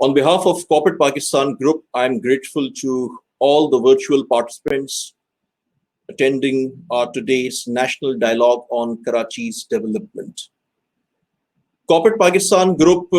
On behalf of Corporate Pakistan Group, I am grateful to all the virtual participants attending our today's national dialogue on Karachi's development. Corporate Pakistan Group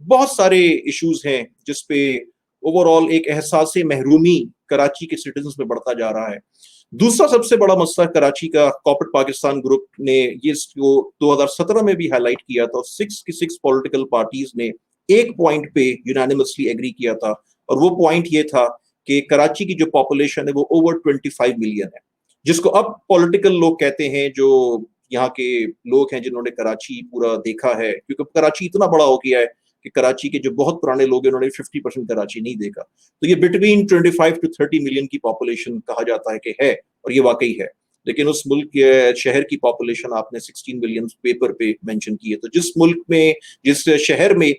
بہت سارے issues ہیں جس پہ over all ایک احساس محرومی کراچی کے citizens میں بڑھتا جا رہا ہے. دوسرا سب سے بڑا مسئلہ کراچی کا کارپوریٹ پاکستان گروپ نے یہ 2017 میں بھی ہائی لائٹ کیا تھا, اور 6 کی 6 پولیٹیکل پارٹیز نے ایک پوائنٹ پہ یونانیمسلی ایگری کیا تھا, اور وہ پوائنٹ یہ تھا کہ کراچی کی جو پاپولیشن ہے وہ اوور 25 ملین ہے, جس کو اب پولیٹیکل لوگ کہتے ہیں, جو یہاں کے لوگ ہیں جنہوں نے کراچی پورا دیکھا ہے, کیونکہ کراچی اتنا بڑا ہو گیا ہے کہ کراچی کے جو بہت پرانے لوگ ہیں انہوں نے 50% کراچی نہیں دیکھا, تو یہ بٹوین 25 to 30 ملین کی پاپولیشن کہا جاتا ہے کہ ہے, اور یہ واقعی ہے. لیکن اس ملک کے شہر کی پاپولیشن آپ نے 16 ملین پیپر پہ مینشن کی ہے, تو جس ملک میں, جس شہر میں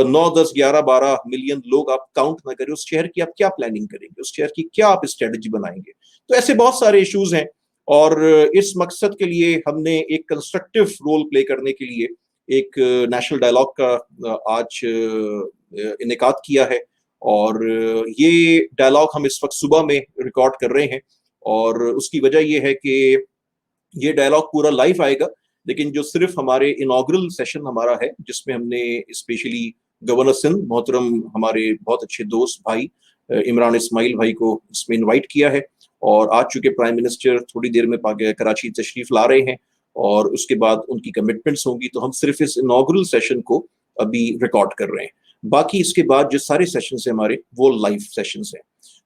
9 10 11 12 ملین لوگ آپ کاؤنٹ نہ کریں, اس شہر کی آپ کیا پلاننگ کریں گے, اس شہر کی کیا آپ اسٹریٹجی بنائیں گے؟ تو ایسے بہت سارے ایشوز ہیں, اور اس مقصد کے لیے ہم نے ایک کنسٹرکٹیو رول پلے کرنے کے لیے ایک نیشنل ڈائلاگ کا آج انعقاد کیا ہے, اور یہ ڈائلاگ ہم اس وقت صبح میں ریکارڈ کر رہے ہیں, اور اس کی وجہ یہ ہے کہ یہ ڈائلاگ پورا لائیو آئے گا, لیکن جو صرف ہمارے انوگرل سیشن ہمارا ہے جس میں ہم نے اسپیشلی گورنر سندھ محترم ہمارے بہت اچھے دوست بھائی عمران اسماعیل بھائی کو اس میں انوائٹ کیا ہے, اور آج چونکہ پرائم منسٹر تھوڑی دیر میں کراچی تشریف لا رہے ہیں اور اس کے بعد ان کی کمٹمنٹس ہوں گی, تو ہم صرف اس انوگرل سیشن کو ابھی ریکارڈ کر رہے ہیں. باقی اس کے بعد جو سارے سیشنز ہیں ہمارے وہ لائیو سیشنز ہیں.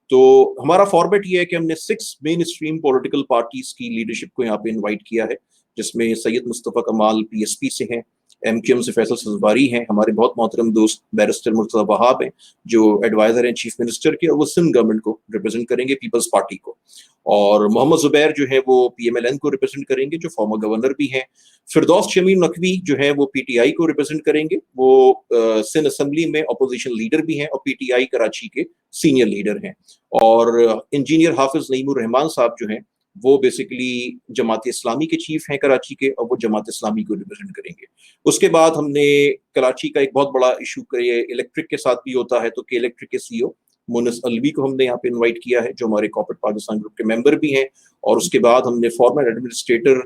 تو ہمارا فارمیٹ یہ ہے کہ ہم نے 6 مین اسٹریم پولیٹیکل پارٹیز کی لیڈرشپ کو یہاں پہ انوائٹ کیا ہے, جس میں سید مصطفیٰ کمال پی ایس پی سے ہیں, ایم کیو ایم سے فیصل سزباری ہیں, ہمارے بہت محترم دوست بیرسٹر مرتضیٰ وہاب ہیں جو ایڈوائزر ہیں چیف منسٹر کے, اور وہ سندھ گورنمنٹ کو ریپرزینٹ کریں گے, پیپلز پارٹی کو, اور محمد زبیر جو ہے وہ پی ایم ایل این کو ریپرزینٹ کریں گے جو فارمر گورنر بھی ہیں, فردوس شمیم نقوی جو ہے وہ پی ٹی آئی کو ریپرزینٹ کریں گے, وہ سندھ اسمبلی میں اپوزیشن لیڈر بھی ہیں اور پی ٹی آئی کراچی کے سینئر لیڈر ہیں, اور انجینئر حافظ نعیم الرحمان صاحب جو ہیں وہ بیسیکلی جماعت اسلامی کے چیف ہیں کراچی کے, اور وہ جماعت اسلامی کو ریپرزینٹ کریں گے. اس کے بعد ہم نے کراچی کا ایک بہت بڑا ایشو الیکٹرک کے ساتھ بھی ہوتا ہے, تو کہ الیکٹرک کے سی او مونس الوی کو ہم نے یہاں پہ انوائٹ کیا ہے, جو ہمارے کارپوریٹ پاکستان گروپ کے ممبر بھی ہیں, اور اس کے بعد ہم نے فارمر ایڈمنسٹریٹر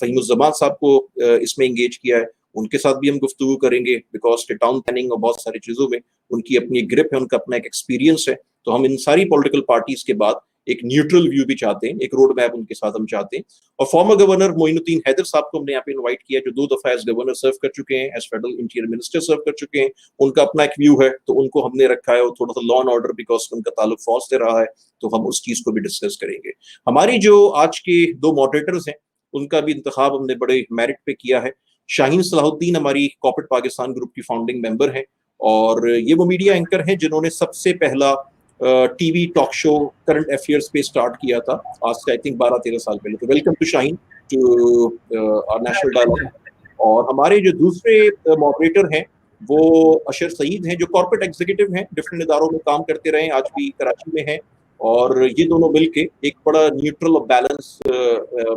فہیم الزمان صاحب کو اس میں انگیج کیا ہے, ان کے ساتھ بھی ہم گفتگو کریں گے, بیکاز کہ ٹاؤن پلاننگ اور بہت ساری چیزوں میں ان کی اپنی گرپ ہے, ان کا اپنا ایک ایکسپیرینس ہے, تو ہم ان ساری پولیٹیکل پارٹیز کے بعد ایک نیوٹرل ویو بھی چاہتے ہیں, ایک روڈ میپ ان کے ساتھ ہم چاہتے ہیں. اور فارمر گورنر معین الدین حیدر صاحب کو ہم نے یہاں پہ انوائٹ کیا, جو 2 دفعہ ایز گورنر سرو کر چکے ہیں, ایز فیڈرل انٹیریئر منسٹر سرو کر چکے ہیں, ان کا اپنا ایک ویو ہے, تو ان کو ہم نے رکھا ہے, اور تھوڑا سا لا اینڈ آرڈر بیکاز ان کا تعلق فوج سے رہا ہے, تو ہم اس چیز کو بھی ڈسکس کریں گے. ہماری جو آج کے 2 ماڈریٹرز ہیں ان کا بھی انتخاب ہم نے بڑے میرٹ پہ کیا ہے. شاہین صلاح الدین ہماری کارپوریٹ پاکستان گروپ کی فاؤنڈنگ ممبر ہیں, اور یہ وہ میڈیا اینکر ہیں جنہوں نے سب سے پہلا TV talk show current affairs پہ اسٹارٹ کیا تھا آج سے آئی تھنک 12-13 سال پہلے. تو welcome to Shaheen to national dialogue. اور ہمارے جو دوسرے ماڈریٹر ہیں وہ اشر سعید ہیں, جو کارپوریٹ ایگزیکٹو ہیں, ڈفرینٹ اداروں میں کام کرتے رہے ہیں, آج بھی کراچی میں ہیں, اور یہ دونوں مل کے ایک بڑا نیوٹرل اور بیلنس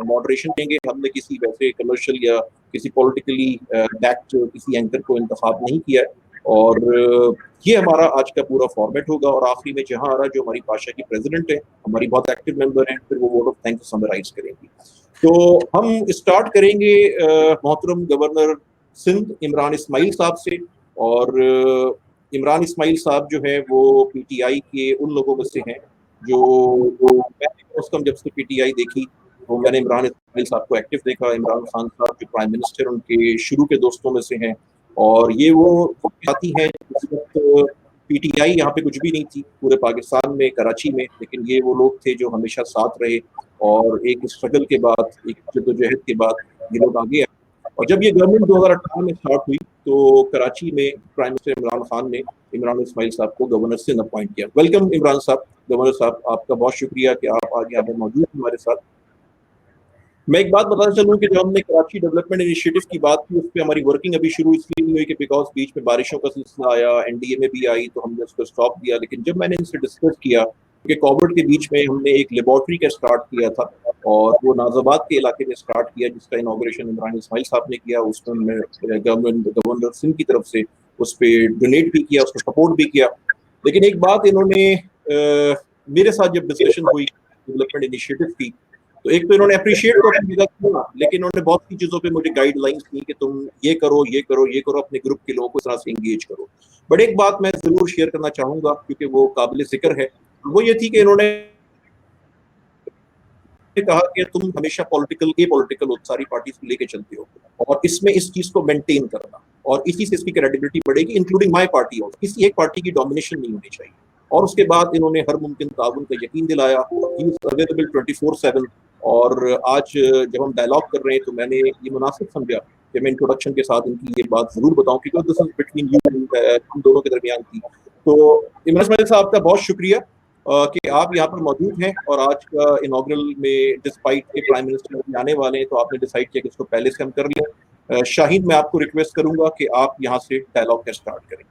ماڈریشن دیں گے. ہم نے کسی ویسے کمرشل یا کسی پولیٹیکلی بیکڈ کسی اینکر کو انتخاب نہیں کیا ہے, اور یہ ہمارا آج کا پورا فارمیٹ ہوگا. اور آخری میں جہاں آ رہا جو ہماری بادشاہ کی پریزیڈنٹ ہے, ہماری بہت ایکٹیو ممبر ہیں, پھر وہ ووٹ آف تھینکس سمرائز کریں گی. تو ہم اسٹارٹ کریں گے محترم گورنر سندھ عمران اسماعیل صاحب سے, اور عمران اسماعیل صاحب جو ہے وہ پی ٹی آئی کے ان لوگوں میں سے ہیں جو میں نے کم از کم جب سے پی ٹی آئی دیکھی تو میں نے عمران اسماعیل صاحب کو ایکٹیو دیکھا. عمران خان صاحب جو پرائم منسٹر ان کے شروع کے دوستوں میں سے ہیں, اور یہ وہ ساتھی ہیں جس وقت پی ٹی آئی یہاں پہ کچھ بھی نہیں تھی پورے پاکستان میں, کراچی میں, لیکن یہ وہ لوگ تھے جو ہمیشہ ساتھ رہے, اور ایک اسٹرگل کے بعد, ایک جدوجہد کے بعد یہ لوگ آگے آئے. اور جب یہ گورنمنٹ 2018 میں اسٹارٹ ہوئی تو کراچی میں پرائم منسٹر عمران خان نے عمران اسماعیل صاحب کو گورنر سے اپوائنٹ کیا. ویلکم عمران صاحب. گورنر صاحب آپ کا بہت شکریہ کہ آپ آگے آپ موجود ہیں ہمارے ساتھ. میں ایک بات بتانا چلوں کہ جب ہم نے کراچی ڈیولپمنٹ انیشیٹو کی بات کی, اس پہ ہماری ورکنگ ابھی شروع اس لیے نہیں ہوئی کہ بیکاز بیچ میں بارشوں کا سلسلہ آیا, این ڈی اے میں بھی آئی, تو ہم نے اس کو اسٹاپ دیا. لیکن جب میں نے ان سے ڈسکس کیا کہ کووڈ کے بیچ میں ہم نے ایک لیبارٹری کا اسٹارٹ کیا تھا, اور وہ نازآباد کے علاقے میں اسٹارٹ کیا, جس کا انوگریشن عمران اسماعیل صاحب نے کیا. اس میں گورنر سندھ کی طرف سے اس پہ ڈونیٹ بھی کیا, اس کو سپورٹ بھی کیا. لیکن ایک بات انہوں نے میرے ساتھ جب ڈسکشن ہوئی ڈیولپمنٹ انیشیٹو کی, تو ایک تو انہوں نے اپریشیٹ تو اپنی جگہ کیا، لیکن انہوں نے بہت سی چیزوں پہ مجھے گائیڈ لائنس دی کہ تم یہ کرو یہ کرو یہ کرو، اپنے گروپ کے لوگوں کو اس طرح سے انگیج کرو. بٹ ایک بات میں ضرور شیئر کرنا چاہوں گا کیونکہ وہ قابل ذکر ہے، وہ یہ تھی کہ انہوں نے کہا کہ تم ہمیشہ پولیٹیکل ساری پارٹیز کو لے کے چلتے ہو، اور اس میں اس چیز کو مینٹین کرنا، اور اسی سے اس کی کریڈیبلٹی بڑھے گی، انکلوڈنگ مائی پارٹی. اور کسی ایک پارٹی کی ڈومینیشن نہیں ہونی چاہیے. اور اس کے بعد انہوں نے ہر ممکن تعاون کا یقین دلایا. ہی از اویلیبل 24/7. اور آج جب ہم ڈائلاگ کر رہے ہیں تو میں نے یہ مناسب سمجھا کہ میں انٹروڈکشن کے ساتھ ان کی یہ بات ضرور بتاؤں، کیونکہ دس از بٹوین یو، ہم دونوں کے درمیان تھی. تو عمران اسماعیل صاحب کا بہت شکریہ کہ آپ یہاں پر موجود ہیں، اور آج کا انوگرل میں ڈسپائٹ کے پرائم منسٹر آنے والے ہیں تو آپ نے ڈیسائیڈ کیا کہ اس کو پہلے سے ہم کر لیں. شاہین، میں آپ کو ریکویسٹ کروں گا کہ آپ یہاں سے ڈائلاگ کا اسٹارٹ کریں.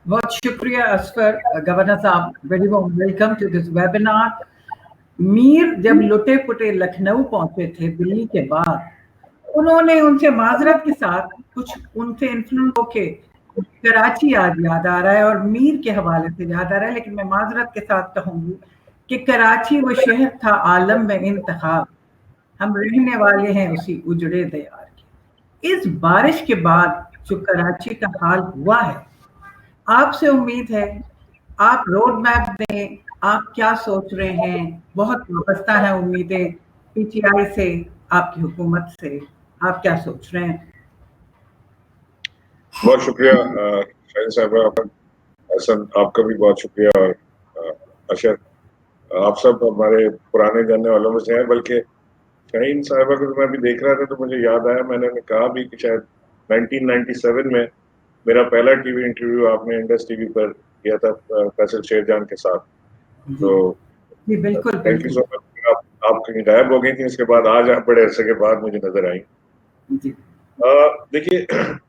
بہت شکریہ اسفر. گورنر صاحب، very warm welcome to this webinar. میر جب لٹے پٹے لکھنؤ پہنچے تھے دلی کے بعد، انہوں نے ان سے معذرت کے ساتھ کچھ ان سے انفلوئنس ہو کے کراچی آج یاد آ رہا ہے، اور میر کے حوالے سے یاد آ رہا ہے، لیکن میں معذرت کے ساتھ کہوں گی کہ کراچی وہ شہر تھا عالم میں انتخاب، ہم رہنے والے ہیں اسی اجڑے دیار کے. اس بارش کے بعد جو کراچی کا حال ہوا ہے، آپ سے امید ہے آپ روڈ میپ دیں، آپ کیا سوچ رہے ہیں. بہت وابستہ ہیں امیدیں پی ٹی آئی سے، آپ کی حکومت سے، آپ کیا سوچ رہے ہیں؟ بہت شکریہ شاہین صاحبہ. حسن، آپ کا بھی بہت شکریہ. اور اشر، آپ سب ہمارے پرانے جاننے والوں میں سے ہیں. بلکہ شاہین صاحبہ کو میں بھی دیکھ رہا تھا تو مجھے یاد آیا، میں نے کہا بھی کہ شاید 1997 میں میرا پہلا ٹی وی انٹرویو آپ نے انڈس ٹی وی پر کیا تھا فیصل شیر جان کے ساتھ. تو جی بالکل تھینک یو بالکل. سو مچ. آپ کہیں غائب ہو گئی تھیں، اس کے بعد آج آپ بڑے عرصے کے بعد مجھے نظر آئیں. جی دیکھیے،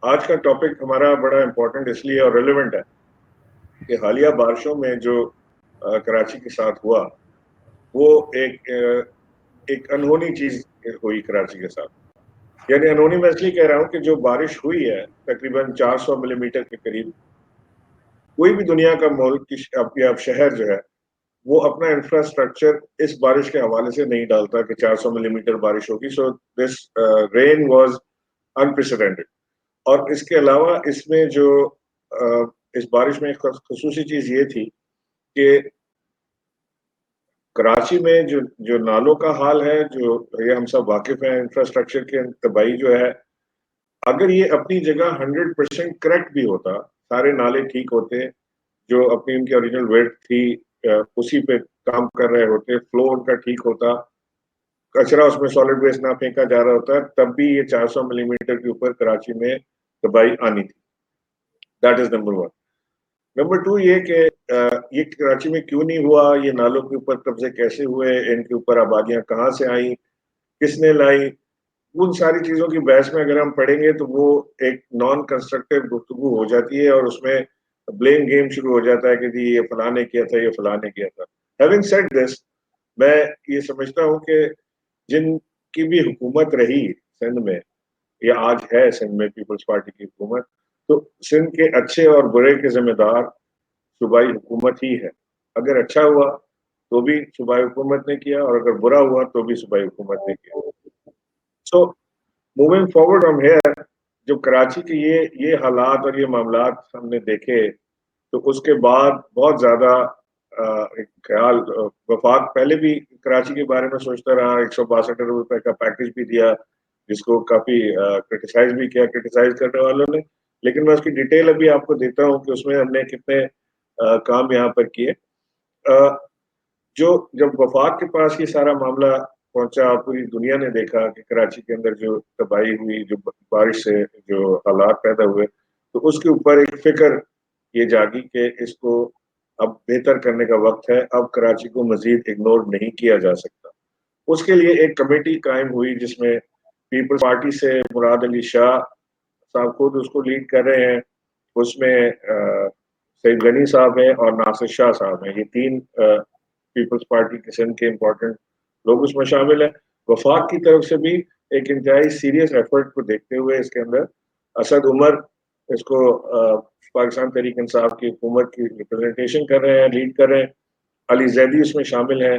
آج کا ٹاپک ہمارا بڑا امپورٹنٹ اس لیے اور ریلیونٹ ہے کہ حالیہ بارشوں میں جو کراچی کے ساتھ ہوا، وہ ایک انہونی چیز ہوئی کراچی کے ساتھ. یعنی انہونی میں اس لیے کہہ رہا ہوں کہ جو بارش ہوئی ہے تقریباً 400 ملی میٹر کے قریب، کوئی بھی دنیا کا ملک یا شہر جو ہے وہ اپنا انفراسٹرکچر اس بارش کے حوالے سے نہیں ڈالتا کہ 400 ملی میٹر بارش ہوگی. سو دس رین واز انپریسیڈنٹڈ. اور اس کے علاوہ اس میں جو اس بارش میں خصوصی چیز یہ تھی کہ کراچی میں جو نالوں کا حال ہے، جو یہ ہم سب واقف ہیں، انفراسٹرکچر کے تباہی جو ہے، اگر یہ اپنی جگہ 100% کریکٹ بھی ہوتا، سارے نالے ٹھیک ہوتے جو اپنی ان کی اوریجنل ویٹ تھی اسی پہ کام کر رہے ہوتے، فلو ان کا ٹھیک ہوتا، کچرا اس میں سالڈ ویسٹ نہ پھینکا جا رہا ہوتا، تب بھی یہ 400 ملی میٹر کے اوپر کراچی میں تباہی آنی تھی. That is number 1. نمبر 2 یہ کہ یہ کراچی میں کیوں نہیں ہوا، یہ نالوں کے اوپر قبضے کیسے ہوئے، ان کے اوپر آبادیاں کہاں سے آئیں، کس نے لائی، ان ساری چیزوں کی بحث میں اگر ہم پڑھیں گے تو وہ ایک نان کنسٹرکٹیو گفتگو ہو جاتی ہے، اور اس میں بلیم گیم شروع ہو جاتا ہے کہ جی یہ فلاں نے کیا تھا، یہ فلاں نے کیا تھا. ہیونگ سیڈ دس، میں یہ سمجھتا ہوں کہ جن کی بھی حکومت رہی سندھ میں، یا آج ہے سندھ میں پیپلز پارٹی کی حکومت، تو سندھ کے اچھے اور برے کے ذمہ دار صوبائی حکومت ہی ہے. اگر اچھا ہوا تو بھی صوبائی حکومت نے کیا، اور اگر برا ہوا تو بھی صوبائی حکومت نے کیا. So moving forward from here, جب کراچی کے یہ حالات اور یہ معاملات ہم نے دیکھے تو اس کے بعد بہت زیادہ ایک خیال، وفاق پہلے بھی کراچی کے بارے میں سوچتا رہا، 162 ارب روپے کا پیکج بھی دیا جس کو کافی کرٹیسائز بھی کیا کرٹیسائز کرنے والوں نے، لیکن میں اس کی ڈیٹیل ابھی آپ کو دیتا ہوں کہ اس میں ہم نے کتنے کام یہاں پر کیے. جب وفاق کے پاس یہ سارا معاملہ پہنچا، پوری دنیا نے دیکھا کہ کراچی کے اندر جو تباہی ہوئی، جو بارش سے جو حالات پیدا ہوئے، تو اس کے اوپر ایک فکر یہ جاگی کہ اس کو اب بہتر کرنے کا وقت ہے، اب کراچی کو مزید اگنور نہیں کیا جا سکتا. اس کے لیے ایک کمیٹی قائم ہوئی جس میں پیپلز پارٹی سے مراد علی شاہ صاحب خود اس کو لیڈ کر رہے ہیں، اس میں سعید غنی صاحب ہیں اور ناصر شاہ صاحب ہیں. یہ 3 پیپلز پارٹی کے سندھ کے امپورٹنٹ لوگ اس میں شامل ہیں. وفاق کی طرف سے بھی ایک انتہائی سیریس ایفرٹ کو دیکھتے ہوئے اس کے اندر اسد عمر اس کو پاکستان تحریک انصاف کی حکومت کی ریپرزنٹیشن کر رہے ہیں، لیڈ کر رہے ہیں. علی زیدی اس میں شامل ہیں،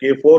K4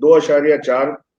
2.4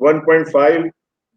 1.5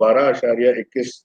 12.21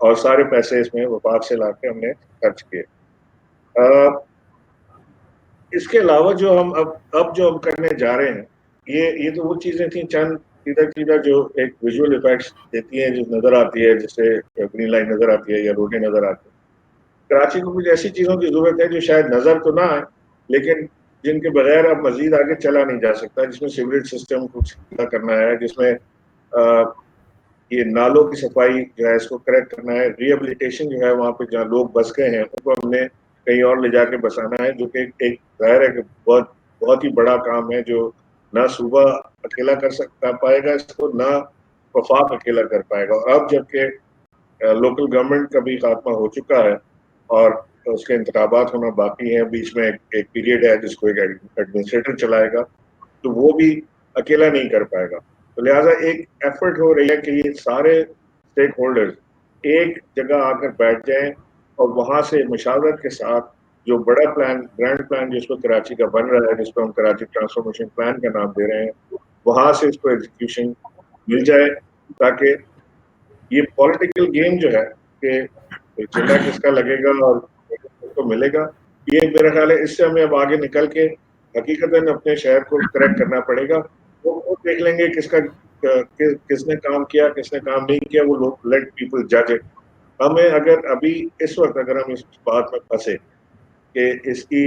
اور سارے پیسے اس میں وفاق سے لا کے ہم نے خرچ کیے. اس کے علاوہ جو ہم اب جو ہم کرنے جا رہے ہیں یہ تو وہ چیزیں تھیں چند سیدھا جو ایک ویژول افیکٹس دیتی ہیں جو نظر آتی ہے, جیسے گرین لائن نظر آتی ہے یا روڈیں نظر آتی ہیں. کراچی کو کچھ ایسی چیزوں کی ضرورت ہے جو شاید نظر تو نہ آئے لیکن جن کے بغیر اب مزید آگے چلا نہیں جا سکتا, جس میں سیوریج سسٹم کچھ کرنا ہے, جس میں یہ نالوں کی صفائی جو ہے اس کو کریکٹ کرنا ہے, ریہیبلیٹیشن جو ہے وہاں پہ جہاں لوگ بس گئے ہیں ان کو ہم نے کہیں اور لے جا کے بسانا ہے, جو کہ ایک ظاہر ہے کہ بہت ہی بڑا کام ہے جو نہ صوبہ اکیلا کر پائے گا اس کو, نہ وفاق اکیلا کر پائے گا. اور اب جبکہ لوکل گورنمنٹ کا بھی خاتمہ ہو چکا ہے اور اس کے انتخابات ہونا باقی ہیں, بیچ میں ایک پیریڈ ہے جس کو ایک ایڈمنسٹریٹر چلائے گا, تو وہ بھی اکیلا نہیں کر پائے گا. تو لہٰذا ایک ایفرٹ ہو رہی ہے کہ یہ سارے اسٹیک ہولڈرز ایک جگہ آ کر بیٹھ جائیں اور وہاں سے مشاورت کے ساتھ جو بڑا پلان, گرینڈ پلان جس کو کراچی کا بن رہا ہے, جس کو ہم کراچی ٹرانسفارمیشن پلان کا نام دے رہے ہیں, وہاں سے اس کو ایگزیکیوشن مل جائے تاکہ یہ پولیٹیکل گیم جو ہے کہ چلا کس کا لگے گا اور کس کو ملے گا, یہ میرا خیال ہے اس سے ہمیں اب آگے نکل کے حقیقتاً اپنے شہر کو کریکٹ کرنا پڑے گا. وہ دیکھ لیں گے کس نے کام کیا کس نے کام نہیں کیا, وہ لوگ لیٹ پیپل جج اٹ. ہمیں اگر ابھی اس وقت اگر ہم اس بات میں پھنسے کہ اس کی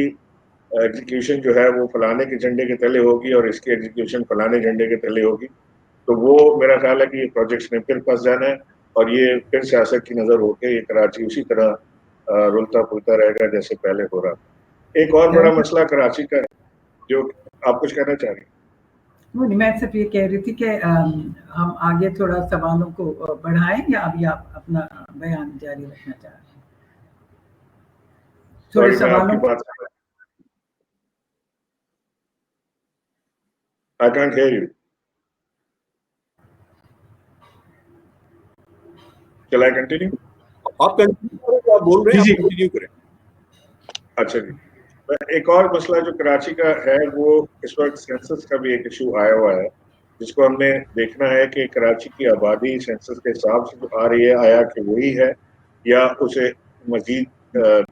ایگزیکیوشن جو ہے وہ فلانے کے جھنڈے کے تلے ہوگی اور اس کی ایگزیکیوشن فلانے جھنڈے کے تلے ہوگی, تو وہ میرا خیال ہے کہ یہ پروجیکٹس نے پھر پھنس جانا ہے اور یہ پھر سیاست کی نظر ہو کے یہ کراچی اسی طرح رلتا پھلتا رہے گا جیسے پہلے ہو رہا. ایک اور بڑا مسئلہ کراچی کا ہے جو آپ کچھ کہنا چاہ رہی ہیں. میں صرف یہ کہہ رہی تھی کہ ہم آگے تھوڑا سوالوں کو بڑھائیں یا ابھی آپ اپنا بیان جاری رکھنا چاہ رہے ہیں؟ تھوڑے سوالوں کو I can't hear you. Shall I continue? آپ کنٹینیو کریں, آپ بول رہے ہیں آپ کنٹینیو کریں. اچھا جی, ایک اور مسئلہ جو کراچی کا ہے وہ اس وقت سینسس کا بھی ایک ایشو آیا ہوا ہے جس کو ہم نے دیکھنا ہے کہ کراچی کی آبادی سینسس کے حساب سے جو آ رہی ہے آیا کہ وہی ہے یا اسے مزید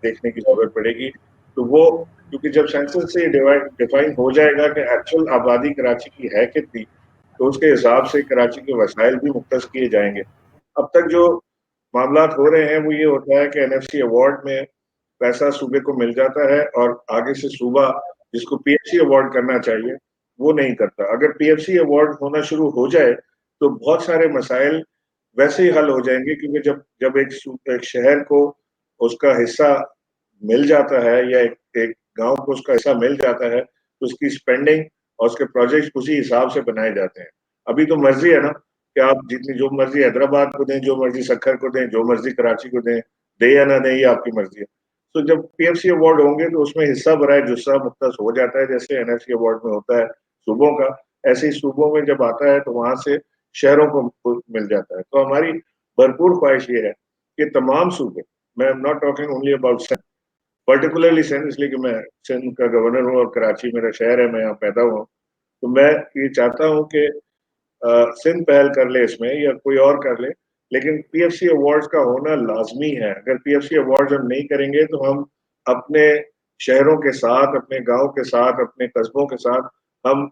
دیکھنے کی ضرورت پڑے گی. تو وہ کیونکہ جب سینسس سے ڈیفائن ہو جائے گا کہ ایکچوئل آبادی کراچی کی ہے کتنی, تو اس کے حساب سے کراچی کے وسائل بھی مختص کیے جائیں گے. اب تک جو معاملات ہو رہے ہیں وہ یہ ہوتا ہے کہ NFC ایوارڈ میں پیسہ صوبے کو مل جاتا ہے اور آگے سے صوبہ جس کو PFC ایوارڈ کرنا چاہیے وہ نہیں کرتا. اگر PFC ایوارڈ ہونا شروع ہو جائے تو بہت سارے مسائل ویسے ہی حل ہو جائیں گے, کیونکہ جب ایک شہر کو اس کا حصہ مل جاتا ہے یا ایک گاؤں کو اس کا حصہ مل جاتا ہے تو اس کی سپینڈنگ اور اس کے پروجیکٹ اسی حساب سے بنائے جاتے ہیں. ابھی تو مرضی ہے نا کہ آپ جتنی جو مرضی حیدرآباد کو دیں, جو مرضی سکھر کو دیں, جو مرضی کراچی کو دیں یا نہ دیں, یہ آپ کی مرضی ہے. تو جب PFC ایوارڈ ہوں گے تو اس میں حصہ برائے جسہ مختص ہو جاتا ہے, جیسے NFC ایوارڈ میں ہوتا ہے صوبوں کا, ایسے ہی صوبوں میں جب آتا ہے تو وہاں سے شہروں کو مل جاتا ہے. تو ہماری بھرپور خواہش یہ ہے کہ تمام صوبے, میں not talking only about Sindh, particularly Sindh اس لیے کہ میں سندھ کا گورنر ہوں اور کراچی میرا شہر ہے, میں یہاں پیدا ہوا ہوں, تو میں یہ چاہتا ہوں کہ سندھ پہل کر لے اس میں یا کوئی اور کر لے, لیکن PFC ایوارڈز کا ہونا لازمی ہے. اگر PFC ایوارڈز ہم نہیں کریں گے تو ہم اپنے شہروں کے ساتھ, اپنے گاؤں کے ساتھ, اپنے قصبوں کے ساتھ ہم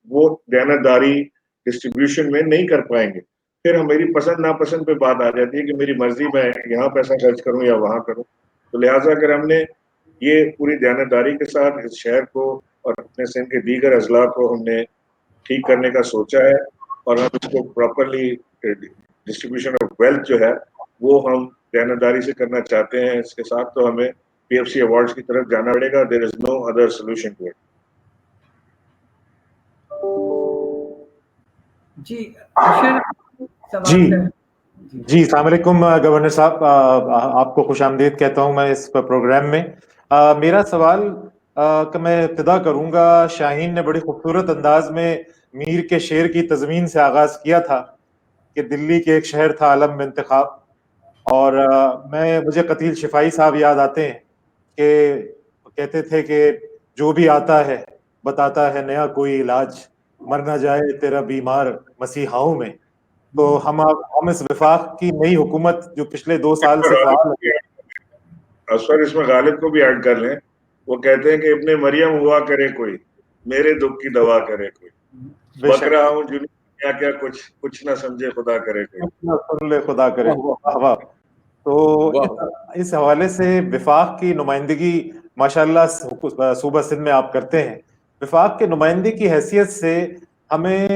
وہ دیانتداری ڈسٹریبیوشن میں نہیں کر پائیں گے. پھر ہماری پسند ناپسند پہ بات آ جاتی ہے کہ میری مرضی میں یہاں پیسہ خرچ کروں یا وہاں کروں. تو لہٰذا اگر ہم نے یہ پوری دیانتداری کے ساتھ اس شہر کو اور اپنے سندھ کے دیگر اضلاع کو ہم نے ٹھیک کرنے کا سوچا ہے اور ہم اس کو پراپرلی ڈسٹریبیوشن آف ویلتھ جو ہے وہ ہم دیانتداری سے کرنا چاہتے ہیں, اس کے ساتھ تو ہمیں PFC ایوارڈز کی طرف جانا پڑے گا. There is no other solution to it. جی جی السلام علیکم گورنر صاحب, آپ کو خوش آمدید کہتا ہوں میں اس پروگرام میں. میرا سوال کہ میں ابتدا کروں گا, شاہین نے بڑی خوبصورت انداز میں میر کے شعر کی تضمین سے آغاز کیا تھا کہ دلی کے ایک شہر تھا عالم میں انتخاب, اور مجھے قتیل شفائی صاحب یاد آتے ہیں کہ کہتے تھے کہ جو بھی آتا ہے بتاتا ہے نیا کوئی علاج, مر نہ جائے تیرا بیمار مسیحاؤں میں, تو ہم اس وفاق کی نئی حکومت جو پچھلے 2 سال سے فعال ہے. اسفر اس میں غالب کو بھی ایڈ کر لیں. وہ کہتے ہیں کہ ابن مریم ہوا کرے کوئی, میرے دکھ کی دوا کرے کوئی, بک رہا ہوں جنوں کیا کیا کچھ نہ سمجھے خدا کرے کوئی, خدا کرے. تو اس حوالے سے وفاق کی نمائندگی ماشاءاللہ صوبہ سندھ میں آپ کرتے ہیں. وفاق کے نمائندے کی حیثیت سے ہمیں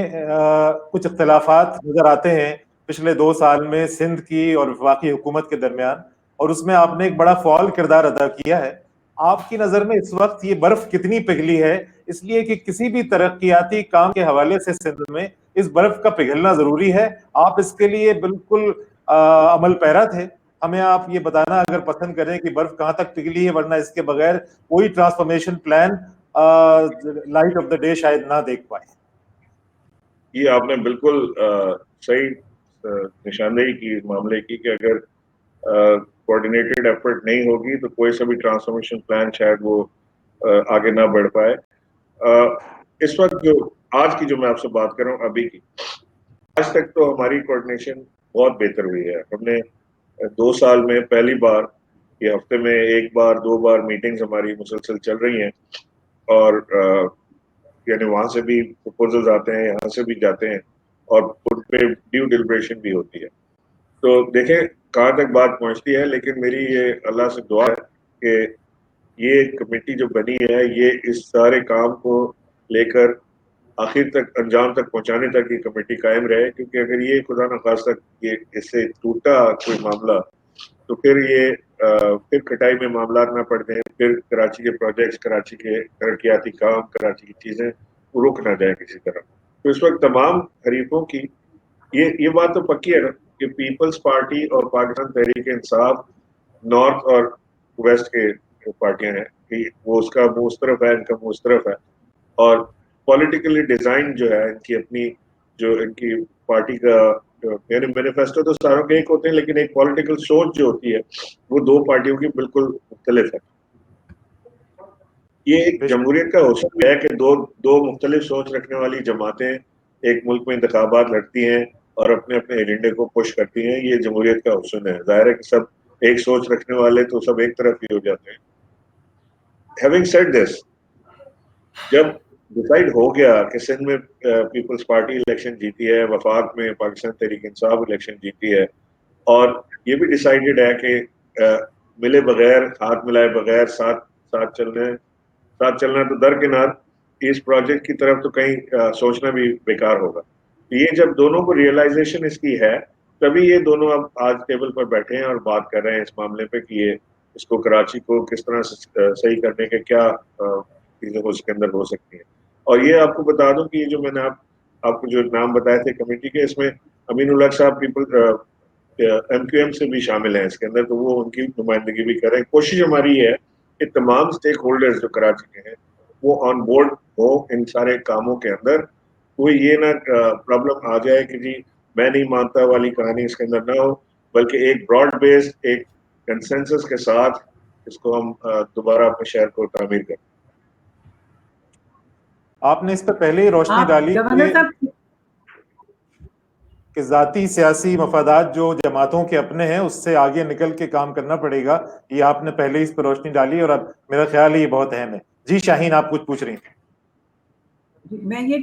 کچھ اختلافات نظر آتے ہیں پچھلے 2 سال میں سندھ کی اور وفاقی حکومت کے درمیان, اور اس میں آپ نے ایک بڑا فعال کردار ادا کیا ہے. آپ کی نظر میں اس وقت یہ برف کتنی پگھلی ہے؟ اس لیے کہ کسی بھی ترقیاتی کام کے حوالے سے سندھ میں اس برف کا پگھلنا ضروری ہے. آپ اس کے لیے بالکل عمل پیرا تھے. ہمیں آپ یہ بتانا اگر پسند کریں کہ برف کہاں تک پگھلی ہے, ورنہ اس کے بغیر کوئی transformation plan light of the day شاید نہ دیکھ پائے. یہ آپ نے بالکل صحیح نشاندہی کی معاملے کی کہ اگر کوآرڈینیٹڈ ایفرٹ نہیں ہوگی تو کوئی سا بھی ٹرانسفارمیشن پلان شاید وہ آگے نہ بڑھ پائے. اس وقت جو آج کی جو میں آپ سے بات کر رہا ہوں ابھی کی, آج تک تو ہماری کوآرڈینیشن بہت بہتر ہوئی ہے. ہم نے 2 سال میں پہلی بار یہ ہفتے میں 1 بار 2 بار میٹنگز ہماری مسلسل چل رہی ہیں, اور یعنی وہاں سے بھی پروپوزلز آتے ہیں, یہاں سے بھی جاتے ہیں, اور ان پہ ڈیو ڈیلیبریشن بھی ہوتی ہے. تو دیکھیں کہاں تک بات پہنچتی ہے, لیکن میری یہ اللہ سے دعا ہے کہ یہ کمیٹی جو بنی ہے یہ اس سارے کام کو لے کر آخر تک انجام تک پہنچانے تک یہ کمیٹی قائم رہے, کیونکہ اگر یہ خدا نخواستہ یہ اس سے ٹوٹا کوئی معاملہ تو پھر یہ پھر کٹائی میں معاملات نہ پڑتے ہیں, پھر کراچی کے پروجیکٹس, کراچی کے ترقیاتی کام, کراچی کی چیزیں رک نہ جائیں کسی طرح. تو اس وقت تمام حریفوں کی یہ بات تو پکی ہے نا کہ پیپلز پارٹی اور پاکستان تحریک انصاف نارتھ اور ویسٹ کے پارٹیاں ہیں کہ وہ اس کا منہ اس طرف ہے, ان کا منہ اس طرف ہے, اور پولیٹیکلی ڈیزائن جو ہے ان کی اپنی جو ان کی پارٹی کا یعنی مینیفیسٹو تو ساروں کے ایک ہوتے ہیں, لیکن ایک پولیٹیکل سوچ جو ہوتی ہے وہ 2 پارٹیوں کی بالکل مختلف ہے. یہ ایک جمہوریت کا حسن ہے کہ دو مختلف سوچ رکھنے والی جماعتیں ایک ملک میں انتخابات لڑتی ہیں اور اپنے اپنے ایجنڈے کو پش کرتی ہیں. یہ جمہوریت کا حسن ہے. ظاہر ہے کہ سب ایک سوچ رکھنے والے تو سب ایک طرف ہی ہو جاتے ہیں. ہیونگ سیڈ دس, جب ڈیسائیڈ ہو گیا کہ سندھ میں پیپلز پارٹی الیکشن جیتی ہے, وفاق میں پاکستان تحریک انصاف الیکشن جیتی ہے, اور یہ بھی ڈیسائیڈڈ ہے کہ ملے بغیر, ہاتھ ملائے بغیر ساتھ چلنا تو درکنار, اس پروجیکٹ کی طرف تو کہیں سوچنا بھی بیکار ہوگا. یہ جب دونوں کو ریئلائزیشن اس کی ہے تبھی یہ دونوں اب آج ٹیبل پر بیٹھے ہیں اور بات کر رہے ہیں اس معاملے پہ کہ یہ اس کو کراچی کو کس طرح صحیح کرنے کے کیا چیزیں اس کے اندر ہو سکتی ہیں. اور یہ آپ کو بتا دوں کہ یہ جو میں نے آپ کو جو نام بتائے تھے کمیٹی کے, اس میں امین الحق صاحب پیپل ایم کیو ایم سے بھی شامل ہیں اس کے اندر, تو وہ ان کی نمائندگی بھی کر رہے ہیں. کوشش ہماری یہ ہے کہ تمام اسٹیک ہولڈرز جو کراچی کے ہیں وہ آن بورڈ ہو ان سارے کاموں کے اندر. کوئی یہ نہ پرابلم آ جائے کہ جی میں نہیں مانتا والی کہانی اس کے اندر نہ ہو, بلکہ ایک براڈ بیس ایک کنسنسس کے ساتھ اس کو ہم دوبارہ اپنے شہر کو تعمیر کریں. آپ نے اس پہ پہلے ہی روشنی ڈالی کہ ذاتی سیاسی مفادات جو جماعتوں کے اپنے ہیں اس سے آگے نکل کے کام کرنا پڑے گا. یہ آپ نے پہلے ہی اس پہ روشنی ڈالی اور اب میرا خیال ہے یہ بہت اہم ہے. جی شاہین, آپ کچھ پوچھ رہی ہیں. میں یہ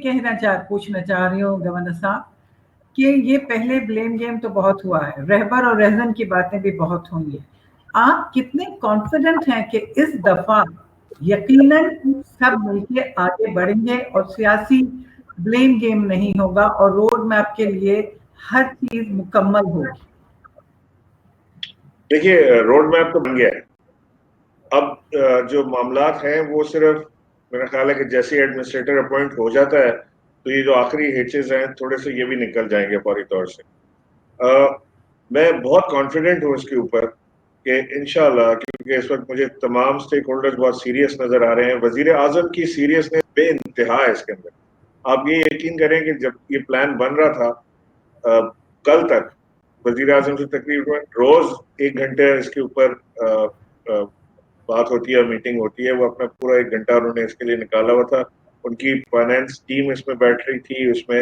پوچھنا چاہ رہی ہوں گورنر صاحب کہ یہ پہلے بلیم گیم تو بہت ہوا ہے, رہبر اور رہزن کی باتیں بھی بہت ہوئی ہیں. آپ کتنے کانفیڈنٹ ہیں کہ اس دفعہ یقیناً سب مل کے آگے بڑھیں گے اور سیاسی بلیم گیم نہیں ہوگا اور روڈ میپ کے لیے ہر چیز مکمل ہوگی؟ دیکھیے روڈ میپ تو بن گیا ہے. اب جو معاملات ہیں وہ صرف میرا خیال ہے کہ جیسے ایڈمنسٹریٹر اپوائنٹ ہو جاتا ہے تو یہ جو آخری ہیچز ہیں تھوڑے سے یہ بھی نکل جائیں گے فوری طور سے. میں بہت کانفیڈنٹ ہوں اس کے اوپر کہ انشاءاللہ, کیونکہ اس وقت مجھے تمام اسٹیک ہولڈرز بہت سیریس نظر آ رہے ہیں. وزیر اعظم کی سیریسنس بے انتہا ہے اس کے اندر. آپ یہ یقین کریں کہ جب یہ پلان بن رہا تھا کل تک وزیر اعظم سے تقریباً روز 1 گھنٹے اس کے اوپر بات ہوتی ہے, میٹنگ ہوتی ہے. وہ اپنا پورا 1 گھنٹہ انہوں نے اس کے لیے نکالا ہوا تھا. ان کی فائنینس ٹیم اس میں بیٹھ رہی تھی, اس میں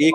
1